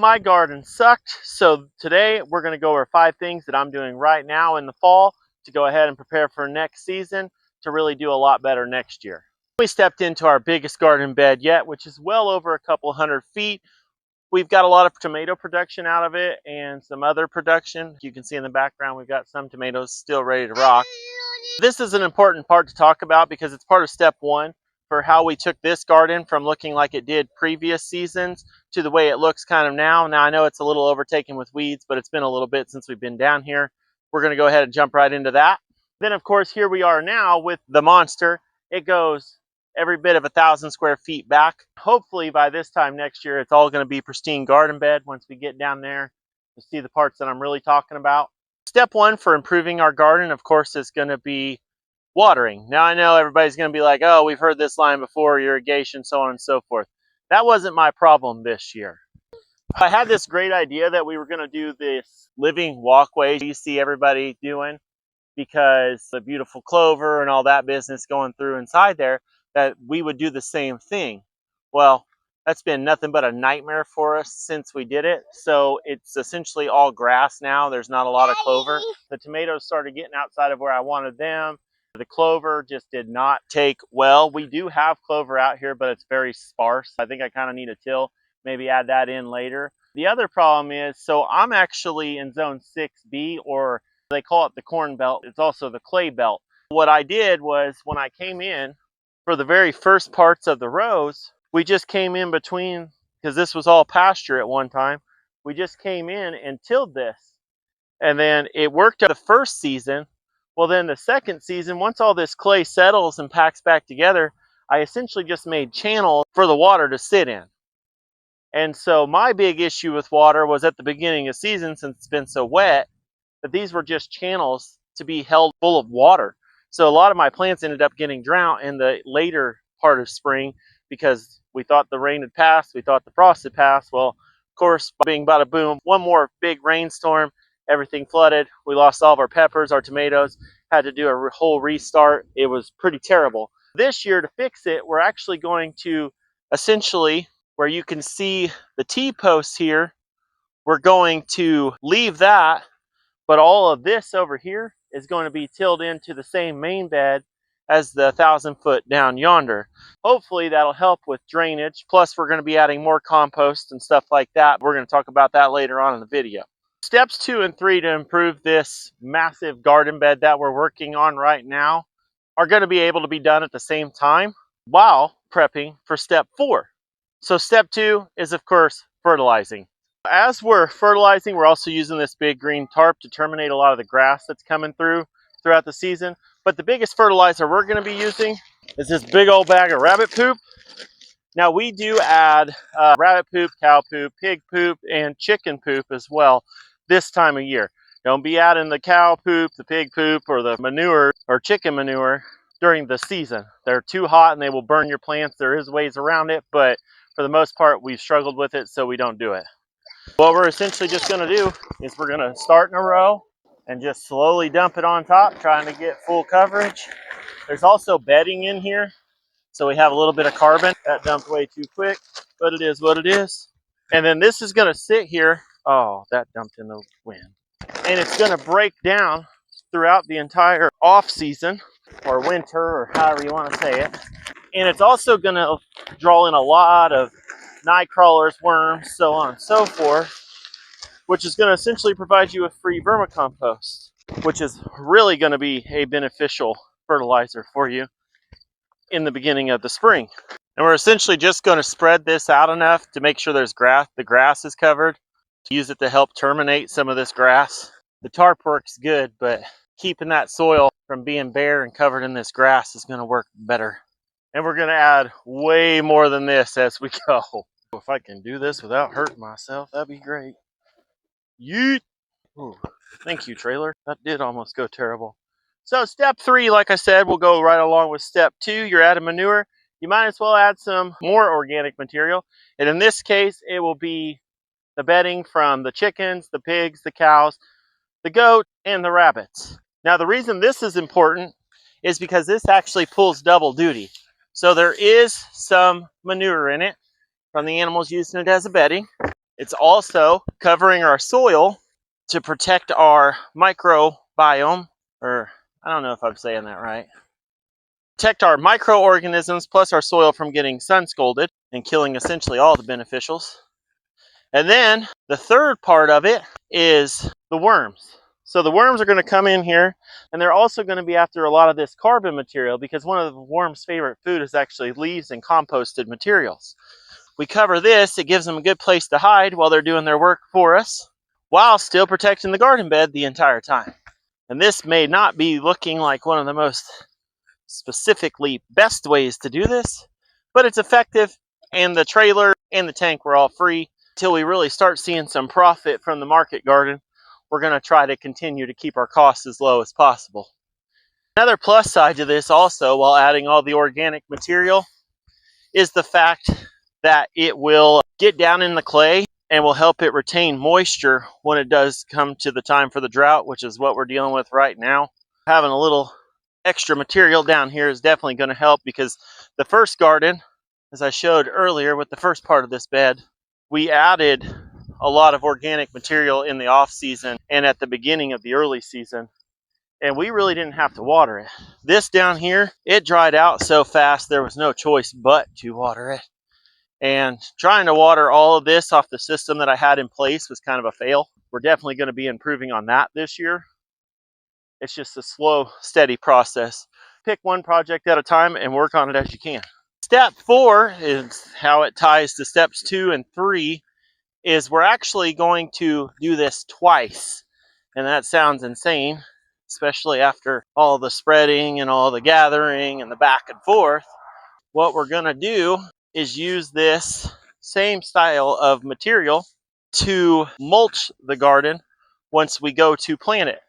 My garden sucked, so today we're going to go over 5 things that I'm doing right now in the fall to go ahead and prepare for next season to really do a lot better next year. We stepped into our biggest garden bed yet, which is well over a couple hundred feet. We've got a lot of tomato production out of it and some other production. You can see in the background we've got some tomatoes still ready to rock. This is an important part to talk about because it's part of step 1 for how we took this garden from looking like it did previous seasons to the way it looks kind of now. Now I know it's a little overtaken with weeds, but it's been a little bit since we've been down here. We're going to go ahead and jump right into that. Then of course here we are now with the monster. It goes every bit of 1,000 square feet back. Hopefully by this time next year it's all going to be pristine garden bed once we get down there to see the parts that I'm really talking about. Step 1 for improving our garden, of course, is going to be watering. Now I know everybody's going to be like, oh, we've heard this line before, irrigation, so on and so forth. That wasn't my problem this year. I had this great idea that we were going to do this living walkway you see everybody doing, because the beautiful clover and all that business going through inside there, that we would do the same thing. Well, that's been nothing but a nightmare for us since we did it. So it's essentially all grass now. There's not a lot of clover. The tomatoes started getting outside of where I wanted them. The clover just did not take well. We do have clover out here, but it's very sparse. I think I kind of need a till, maybe add that in later. The other problem is, so I'm actually in zone 6B, or they call it the corn belt. It's also the clay belt. What I did was when I came in for the very first parts of the rows, we just came in between, because this was all pasture at one time. We just came in and tilled this. And then it worked the first season. Well, then the second season, once all this clay settles and packs back together, I essentially just made channels for the water to sit in. And so my big issue with water was at the beginning of the season, since it's been so wet, that these were just channels to be held full of water. So a lot of my plants ended up getting drought in the later part of spring because we thought the rain had passed, we thought the frost had passed. Well, of course, being bada boom, one more big rainstorm, everything flooded. We lost all of our peppers, our tomatoes, had to do a whole restart. It was pretty terrible. This year, to fix it, we're actually going to essentially, where you can see the T-posts here, we're going to leave that, but all of this over here is going to be tilled into the same main bed as the 1,000-foot down yonder. Hopefully that'll help with drainage. Plus we're going to be adding more compost and stuff like that. We're going to talk about that later on in the video. Steps 2 and 3 to improve this massive garden bed that we're working on right now are going to be able to be done at the same time while prepping for step 4. So step 2 is, of course, fertilizing. As we're fertilizing, we're also using this big green tarp to terminate a lot of the grass that's coming throughout the season. But the biggest fertilizer we're going to be using is this big old bag of rabbit poop. Now we do add rabbit poop, cow poop, pig poop, and chicken poop as well this time of year. Don't be adding the cow poop, the pig poop, or the manure or chicken manure during the season. They're too hot and they will burn your plants. There is ways around it, but for the most part we've struggled with it, so we don't do it. What we're essentially just going to do is we're going to start in a row and just slowly dump it on top, trying to get full coverage. There's also bedding in here, so we have a little bit of carbon. That dumped way too quick, but it is what it is. And then this is going to sit here. Oh, that dumped in the wind. And it's going to break down throughout the entire off season, or winter, or however you want to say it. And it's also going to draw in a lot of night crawlers, worms, so on and so forth, which is going to essentially provide you with free vermicompost, which is really going to be a beneficial fertilizer for you in the beginning of the spring. And we're essentially just going to spread this out enough to make sure there's grass, the grass is covered, to use it to help terminate some of this grass. The tarp works good, but keeping that soil from being bare and covered in this grass is going to work better. And we're going to add way more than this as we go. If I can do this without hurting myself, that'd be great. Yeet! Ooh, thank you, trailer. That did almost go terrible. So step 3, like I said, will go right along with step 2. You're adding manure. You might as well add some more organic material. And in this case, it will be the bedding from the chickens, the pigs, the cows, the goat, and the rabbits. Now, the reason this is important is because this actually pulls double duty. So there is some manure in it from the animals using it as a bedding. It's also covering our soil to protect our microbiome, or I don't know if I'm saying that right. Protect our microorganisms plus our soil from getting sun scalded and killing essentially all the beneficials. And then the third part of it is the worms. So the worms are going to come in here, and they're also going to be after a lot of this carbon material, because one of the worms' favorite food is actually leaves and composted materials. We cover this, it gives them a good place to hide while they're doing their work for us, while still protecting the garden bed the entire time. And this may not be looking like one of the most specifically best ways to do this, but it's effective, and the trailer and the tank were all free. Until we really start seeing some profit from the market garden, we're going to try to continue to keep our costs as low as possible. Another plus side to this also, while adding all the organic material, is the fact that it will get down in the clay and will help it retain moisture when it does come to the time for the drought, which is what we're dealing with right now. Having a little extra material down here is definitely going to help, because the first garden, as I showed earlier with the first part of this bed, we added a lot of organic material in the off season and at the beginning of the early season, and we really didn't have to water it. This down here, it dried out so fast there was no choice but to water it. And trying to water all of this off the system that I had in place was kind of a fail. We're definitely going to be improving on that this year. It's just a slow, steady process. Pick one project at a time and work on it as you can. Step 4 is how it ties to steps 2 and 3, is we're actually going to do this twice. And that sounds insane, especially after all the spreading and all the gathering and the back and forth. What we're going to do is use this same style of material to mulch the garden once we go to plant it,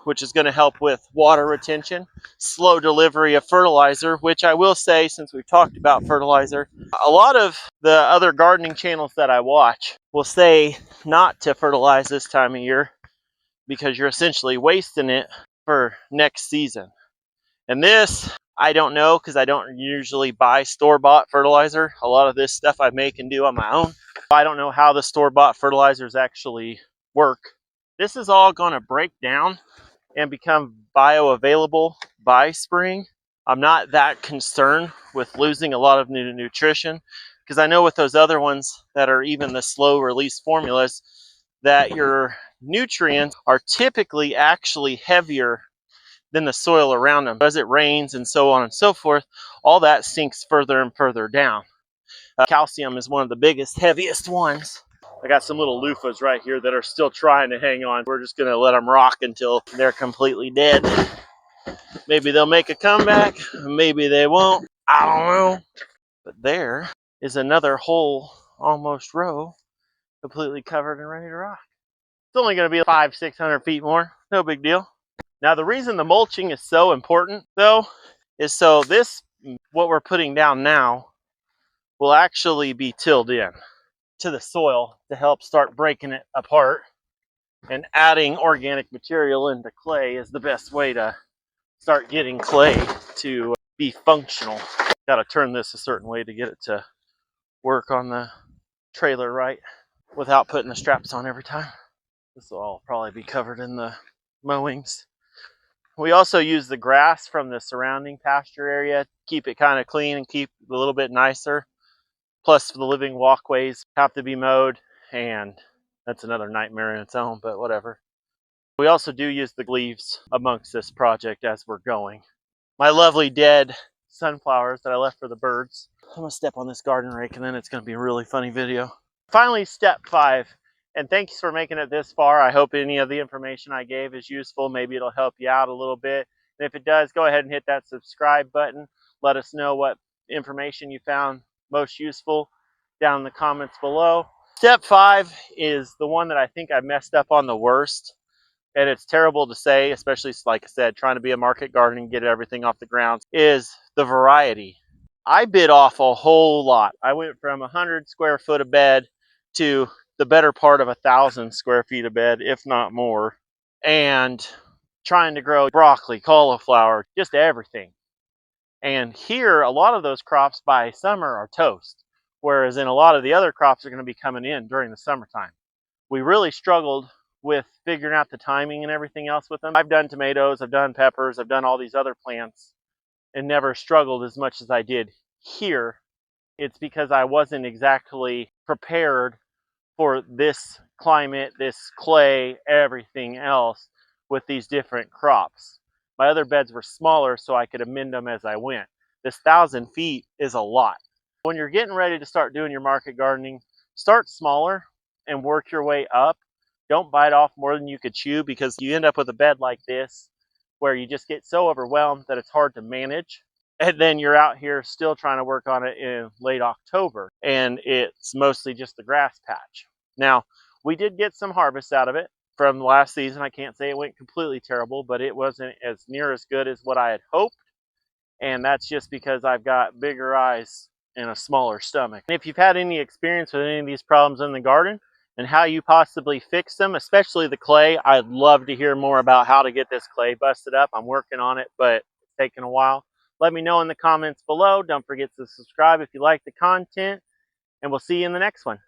which is going to help with water retention, slow delivery of fertilizer, which I will say, since we've talked about fertilizer, a lot of the other gardening channels that I watch will say not to fertilize this time of year because you're essentially wasting it for next season. And this, I don't know, because I don't usually buy store-bought fertilizer. A lot of this stuff I make and do on my own. I don't know how the store-bought fertilizers actually work. This is all going to break down and become bioavailable by spring. I'm not that concerned with losing a lot of nutrition, because I know with those other ones that are even the slow release formulas, that your nutrients are typically actually heavier than the soil around them. As it rains and so on and so forth, all that sinks further and further down. Calcium is one of the biggest, heaviest ones. I got some little loofahs right here that are still trying to hang on. We're just going to let them rock until they're completely dead. Maybe they'll make a comeback. Maybe they won't. I don't know. But there is another whole almost row completely covered and ready to rock. It's only going to be 500-600 feet more. No big deal. Now, the reason the mulching is so important, though, is so this, what we're putting down now, will actually be tilled in to the soil to help start breaking it apart. And adding organic material into clay is the best way to start getting clay to be functional. Got to turn this a certain way to get it to work on the trailer right without putting the straps on every time. This will all probably be covered in the mowings. We also use the grass from the surrounding pasture area to keep it kind of clean and keep it a little bit nicer. Plus, the living walkways have to be mowed, and that's another nightmare in its own, but whatever. We also do use the leaves amongst this project as we're going. My lovely dead sunflowers that I left for the birds. I'm going to step on this garden rake, and then it's going to be a really funny video. Finally, step 5. And thanks for making it this far. I hope any of the information I gave is useful. Maybe it'll help you out a little bit. And if it does, go ahead and hit that subscribe button. Let us know what information you found most useful down in the comments below. Step 5 is the one that I think I messed up on the worst. And it's terrible to say, especially, like I said, trying to be a market garden and get everything off the ground, is the variety. I bit off a whole lot. I went from 100 square foot of bed to the better part of 1,000 square feet of bed, if not more, and trying to grow broccoli, cauliflower, just everything. And here, a lot of those crops by summer are toast. whereas in a lot of the other crops are going to be coming in during the summertime. We really struggled with figuring out the timing and everything else with them. I've done tomatoes, I've done peppers, I've done all these other plants and never struggled as much as I did here. It's because I wasn't exactly prepared for this climate, this clay, everything else with these different crops. My other beds were smaller so I could amend them as I went. This 1,000 feet is a lot. When you're getting ready to start doing your market gardening, start smaller and work your way up. Don't bite off more than you could chew, because you end up with a bed like this where you just get so overwhelmed that it's hard to manage. And then you're out here still trying to work on it in late October, and it's mostly just the grass patch. Now, we did get some harvest out of it from last season. I can't say it went completely terrible, but it wasn't as near as good as what I had hoped. And that's just because I've got bigger eyes and a smaller stomach. And if you've had any experience with any of these problems in the garden and how you possibly fix them, especially the clay, I'd love to hear more about how to get this clay busted up. I'm working on it, but it's taking a while. Let me know in the comments below. Don't forget to subscribe if you like the content, and we'll see you in the next one.